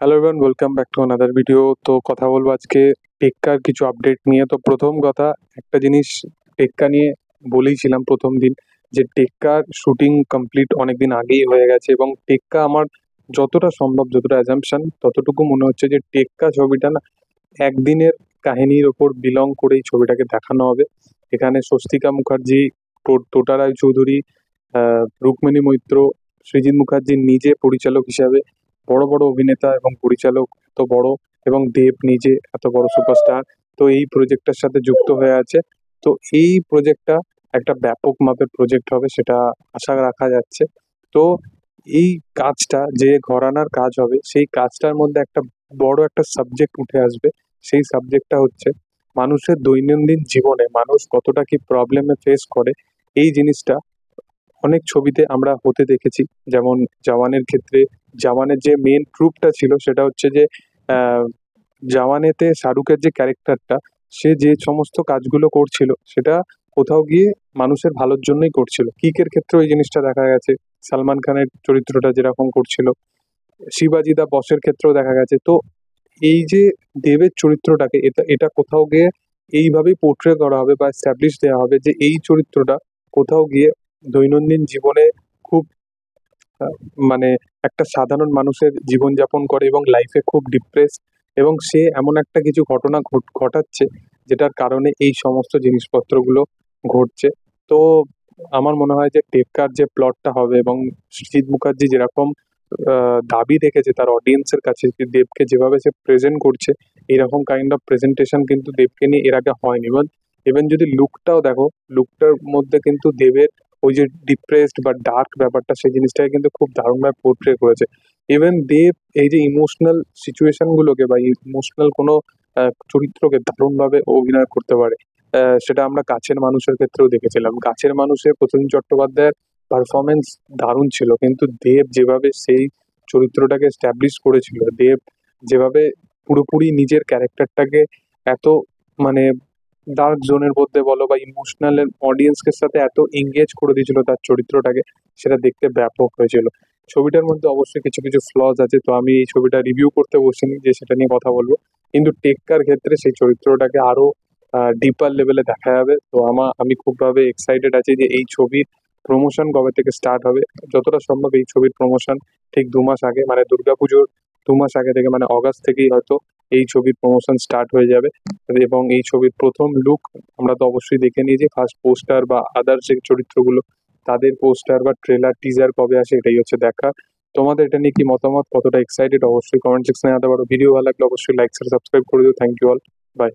Hello everyone, welcome back to another video. তো কথা বলবো আজকে টেক্কার কিছু আপডেট নিয়ে। তো প্রথম কথা, একটা জিনিস টেক্কা নিয়ে বলেইছিলাম প্রথম দিন যে টেক্কার শুটিং কমপ্লিট অনেকদিন আগেই হয়ে গেছে, এবং টেক্কা আমার যতটা সম্ভব, যতটা অ্যাজাম্পশন, ততটুকু মনে হচ্ছে যে টেক্কা ছবিটা না একদিনের কাহিনীর ওপর বিলং করে এই ছবিটাকে দেখানো হবে। এখানে স্বস্তিকা মুখার্জি, টোটা রায়চৌধুরী, রুক্মিণী মৈত্র, সৃজিত মুখার্জি নিজে পরিচালক হিসাবে, বড় বড় অভিনেতা এবং পরিচালক এত বড়, এবং দেব নিজে এত বড় সুপারস্টার, তো এই প্রজেক্টটার সাথে যুক্ত হয়ে আছে। তো এই প্রজেক্টটা একটা ব্যাপক মাপের প্রজেক্ট হবে, সেটা আশা রাখা যাচ্ছে। তো এই কাজটা যে ঘরানার কাজ হবে, সেই কাজটার মধ্যে একটা বড় একটা সাবজেক্ট উঠে আসবে। সেই সাবজেক্টটা হচ্ছে মানুষের দৈনন্দিন জীবনে মানুষ কতটা কি প্রবলেমে ফেস করে। এই জিনিসটা অনেক ছবিতে আমরা হতে দেখেছি, যেমন জওয়ানের ক্ষেত্রে। জওয়ানের যে মেন ট্রুপটা ছিল সেটা হচ্ছে যে আহ, জওয়ানেতে শাহরুখের যে ক্যারেক্টারটা, সে যে সমস্ত কাজগুলো করছিল সেটা কোথাও গিয়ে মানুষের ভালোর জন্যই করছিল। কিকের ক্ষেত্রে ওই জিনিসটা দেখা গেছে, সালমান খানের চরিত্রটা যেরকম করছিল। শিবাজি দা বসের ক্ষেত্রেও দেখা গেছে। তো এই যে দেবের চরিত্রটাকে, এটা এটা কোথাও গিয়ে এইভাবেই পোর্ট্রে করা হবে বা এস্টাবলিশ দেওয়া হবে যে এই চরিত্রটা কোথাও গিয়ে দৈনন্দিন জীবনে খুব আহ, মানে একটা সাধারণ মানুষের জীবনযাপন করে এবং লাইফে খুব ডিপ্রেস, এবং সে এমন একটা কিছু ঘটনা ঘটাচ্ছে যেটার কারণে এই সমস্ত জিনিসপত্রগুলো ঘটছে। তো আমার মনে হয় যে টেক্কার যে প্লটটা হবে, এবং সৃজিত মুখার্জি যেরকম দাবি রেখেছে তার অডিয়েন্সের কাছে, যে দেবকে যেভাবে সে প্রেজেন্ট করছে, এরকম কাইন্ড অফ প্রেজেন্টেশন কিন্তু দেবকে নিয়ে এর আগে হয়নি। ইভেন ইভেন যদি লুকটাও দেখো, লুকটার মধ্যে কিন্তু দেবের ওই যে ডিপ্রেসড বা ডার্ক ব্যাপারটা, সেই জিনিসটাকে কিন্তু খুব দারুণভাবে পোর্ট্রে করেছে। ইভেন দেব এই যে ইমোশনাল সিচুয়েশন গুলোকে বা ইমোশনাল কোনো চরিত্রকে দারুণভাবে অভিনয় করতে পারে। সেটা আমরা কাছের মানুষের ক্ষেত্রেও দেখেছিলাম। কাছের মানুষের প্রসেনজিৎ চট্টোপাধ্যায়ের পারফরমেন্স দারুণ ছিল, কিন্তু দেব যেভাবে সেই চরিত্রটাকে এস্টাবলিশ করেছিল, দেব যেভাবে পুরোপুরি নিজের ক্যারেক্টারটাকে এত মানে ডার্ক জোনের মধ্যে বলো বা ইমোশনাল অডিয়েন্সের সাথে এত এঙ্গেজ করে দিয়েছিল তার চরিত্রটাকে, সেটা দেখতে ব্যাপক হয়েছিল। ছবিটার মধ্যে অবশ্যই কিছু কিছু ফ্লজ আছে, তো আমি এই ছবিটা রিভিউ করতে বসিনি যে সেটা নিয়ে কথা বলবো, কিন্তু টেক্কার ক্ষেত্রে সেই চরিত্রটাকে আরো ডিপার লেভেলে দেখা যাবে। তো আমি খুবভাবে এক্সাইটেড আছি যে এই ছবির প্রমোশন কবে থেকে স্টার্ট হবে। যতটা সম্ভব এই ছবির প্রমোশন ঠিক 2 মাস আগে, মানে দুর্গাপুজোর 2 মাস আগে থেকে, মানে অগাস্ট থেকেই হয়তো এই ছবির প্রমোশন স্টার্ট হয়ে যাবে। এবং এই ছবির প্রথম লুক আমরা তো অবশ্যই দেখে নিয়েছি। ফার্স্ট পোস্টার বা আদার যে চরিত্রগুলো, তাদের পোস্টার বা ট্রেলার টিজার কবে আসে, এটাই হচ্ছে দেখা। তোমাদের এটা নিয়ে কি মতামত, কতটা এক্সাইটেড, অবশ্যই কমেন্ট সেকশনে জানাতে পারো। ভিডিও ভালো লাগলে অবশ্যই লাইক সাবস্ক্রাইব করে দিও। Thank you all, by.